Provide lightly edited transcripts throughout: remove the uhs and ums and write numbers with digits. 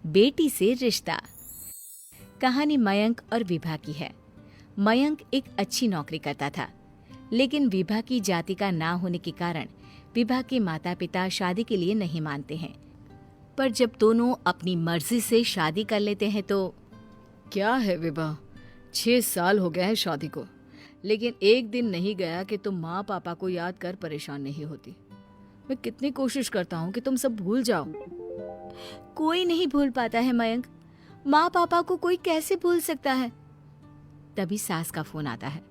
बेटी से रिश्ता। कहानी मयंक और विभा की है। मयंक एक अच्छी नौकरी करता था, लेकिन विभा की जाति का ना होने के कारण विभा के माता पिता शादी के लिए नहीं मानते हैं। पर जब दोनों अपनी मर्जी से शादी कर लेते हैं तो क्या है विभा, 6 साल हो गए हैं शादी को, लेकिन एक दिन नहीं गया कि तुम माँ पापा को याद कर परेशान नहीं होती। मैं कितनी कोशिश करता हूँ कि तुम सब भूल जाओ। कोई नहीं भूल पाता है मयंक। माँ पापा को कोई कैसे भूल सकता है। तभी सास का फोन आता है।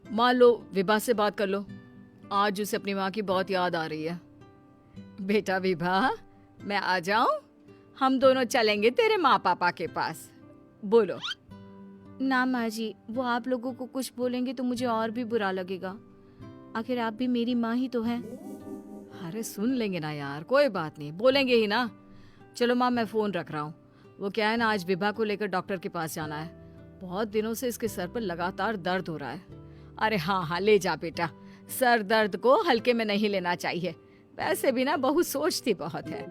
मान लो विभा से बात कर लो, आज उसे अपनी माँ की बहुत याद आ रही है। बेटा विभा, मैं आ जाऊं? हम दोनों चलेंगे तेरे माँ पापा के पास। बोलो। ना माँ जी, वो आप लोगों को कुछ बोलेंगे तो मुझे और भी बुरा लगेगा। आखिर आप भी मेरी माँ ही तो हैं। अरे सुन लेंगे ना यार, कोई बात नहीं, बोलेंगे ही ना। चलो माँ, मैं फोन रख रहा हूँ। वो क्या है ना, आज विभा को लेकर डॉक्टर के पास जाना है। बहुत दिनों से इसके सर पर लगातार दर्द हो रहा है। अरे हाँ हाँ, ले जा बेटा, सर दर्द को हल्के में नहीं लेना चाहिए। वैसे भी ना बहू सोचती बहुत है।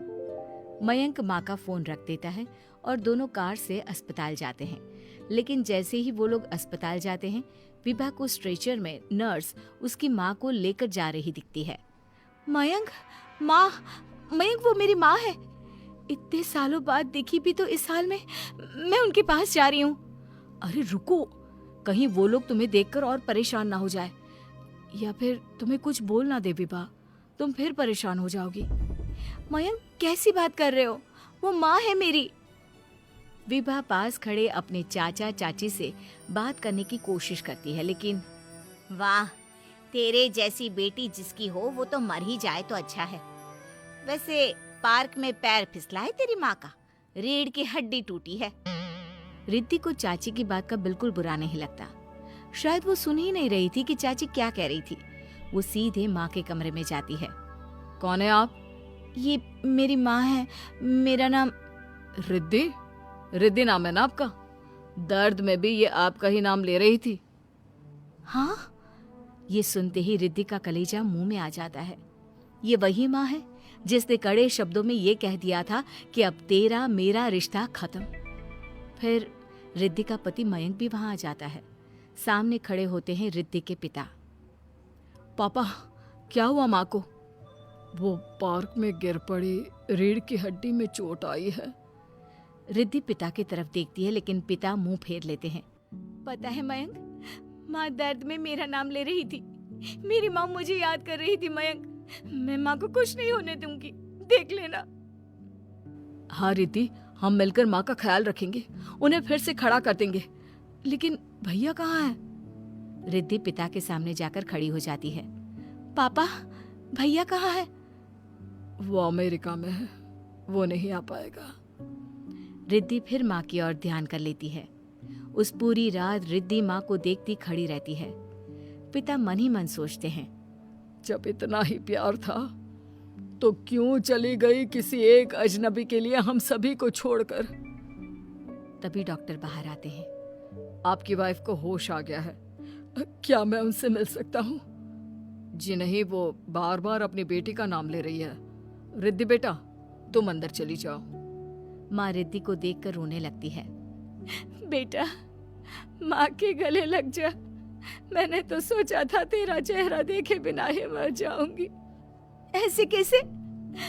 मयंक माँ का फोन रख देता है और दोनों कार से अस्पताल जाते हैं। लेकिन जैसे ही वो लोग अस्पताल जाते हैं, विभा को स्ट्रेचर में नर्स उसकी माँ को लेकर जा रही दिखती है। मयंक, माँ, मयंक वो मेरी माँ है। इतने सालों बाद दिखी भी तो इस हाल में मैं उनके पास जा रही हूँ। अरे रुको, कहीं वो लोग तुम्हें देखकर और परेशान ना हो जाए, या फिर तुम्हें कुछ बोल ना दे विभा, तुम फिर परेशान हो जाओगी। मयंक, कैसी बात कर रहे हो? वो माँ है मेरी। विभा पास खड़े अपने चाचा चाची से बात करने की कोशिश करती है, लेकिन वाह, तेरे जैसी बेटी जिसकी हो वो तो मर ही जाए तो अच्छा है। वैसे पार्क में पैर फिसला है तेरी माँ का, रीढ़ की हड्डी टूटी है। रिद्धि को चाची की बात का बिल्कुल बुरा नहीं लगता। शायद वो सुन ही नहीं रही थी कि चाची क्या कह रही थी। वो सीधे माँ के कमरे में जाती है। कौन है आप? ये मेरी माँ है, मेरा नाम रिद्धि। रिद्धि नाम है ना आपका? दर्द में भी ये आपका ही नाम ले रही थी। हाँ, ये सुनते ही रिद्धि का कलेजा मुंह में आ जाता है। ये वही माँ है जिसने कड़े शब्दों में ये कह दिया था कि अब तेरा मेरा रिश्ता खत्म। फिर रिद्धि का पति मयंक भी वहां आ जाता है। सामने खड़े होते हैं रिद्धि के पिता। पापा, क्या हुआ माँ को? वो पार्क में गिर पड़ी, रीढ़ की हड्डी में चोट आई है। रिद्धि पिता की तरफ देखती है, लेकिन पिता मुंह फेर लेते हैं। पता है मयंक, माँ दर्द में मेरा नाम ले रही थी। मेरी माँ मुझे याद कर रही थी मयंक। मैं माँ को कुछ नहीं होने दूंगी, देख लेना। हाँ रिद्धि, हम मिलकर माँ का ख्याल रखेंगे, उन्हें फिर से खड़ा कर देंगे। लेकिन भैया कहाँ है? रिद्धि पिता के सामने जाकर खड़ी हो जाती है। पापा, भैया कहाँ है? वो अमेरिका में है, वो नहीं आ पाएगा। रिद्धि फिर माँ की ओर ध्यान कर लेती है। उस पूरी रात रिद्धि माँ को देखती खड़ी रहती है। पिता मन ही मन सोचते हैं, जब इतना ही प्यार था तो क्यों चली गई किसी एक अजनबी के लिए हम सभी को छोड़कर। तभी डॉक्टर बाहर आते हैं। आपकी वाइफ को होश आ गया है, क्या मैं उनसे मिल सकता हूँ? जी नहीं, वो बार बार अपनी बेटी का नाम ले रही है। रिद्धि बेटा, तुम अंदर चली जाओ। माँ रिद्धि को देखकर रोने लगती है। बेटा, माँ के गले लग जा। मैंने तो सोचा था तेरा चेहरा देखे बिना ही मर जाऊंगी। ऐसे कैसे?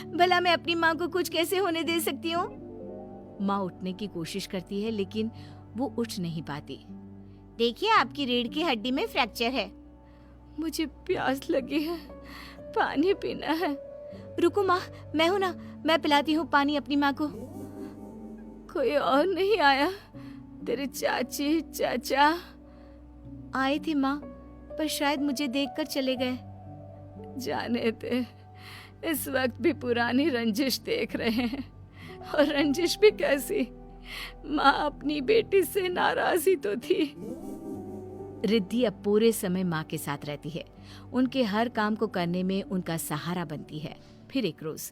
भला मैं अपनी माँ को कुछ कैसे होने दे सकती हूँ? माँ उठने की कोशिश करती है, लेकिन वो उठ नहीं पाती। देखिए, आपकी रीढ़ की हड्डी में फ्रैक्चर है। मुझे प्यास लगी है, पानी पीना है। रुको माँ, मैं हूँ ना, मैं पिलाती हूँ पानी अपनी माँ को। कोई और नहीं आया? तेरे चाची चाचा आए थे माँ, पर शायद मुझे देखकर चले गए। जाने दे, इस वक्त भी पुरानी रंजिश देख रहे हैं। और रंजिश भी कैसी? माँ अपनी बेटी से नाराज ही तो थी। रिद्धि अब पूरे समय माँ के साथ रहती है। उनके हर काम को करने में उनका सहारा बनती है। फिर एक रोज,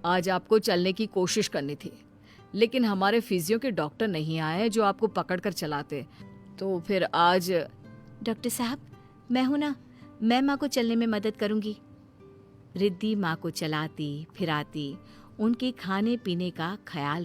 आज आपको चलने की कोशिश करनी थी, लेकिन हमारे फिजियो के डॉक्टर नहीं आए जो आपको पकड़ कर चलाते, तो फिर आज। डॉक्टर साहब, मैं हूं ना, मैं माँ को चलने में मदद करूंगी। रिद्धि माँ को चलाती फिराती, उनके खाने पीने का ख्याल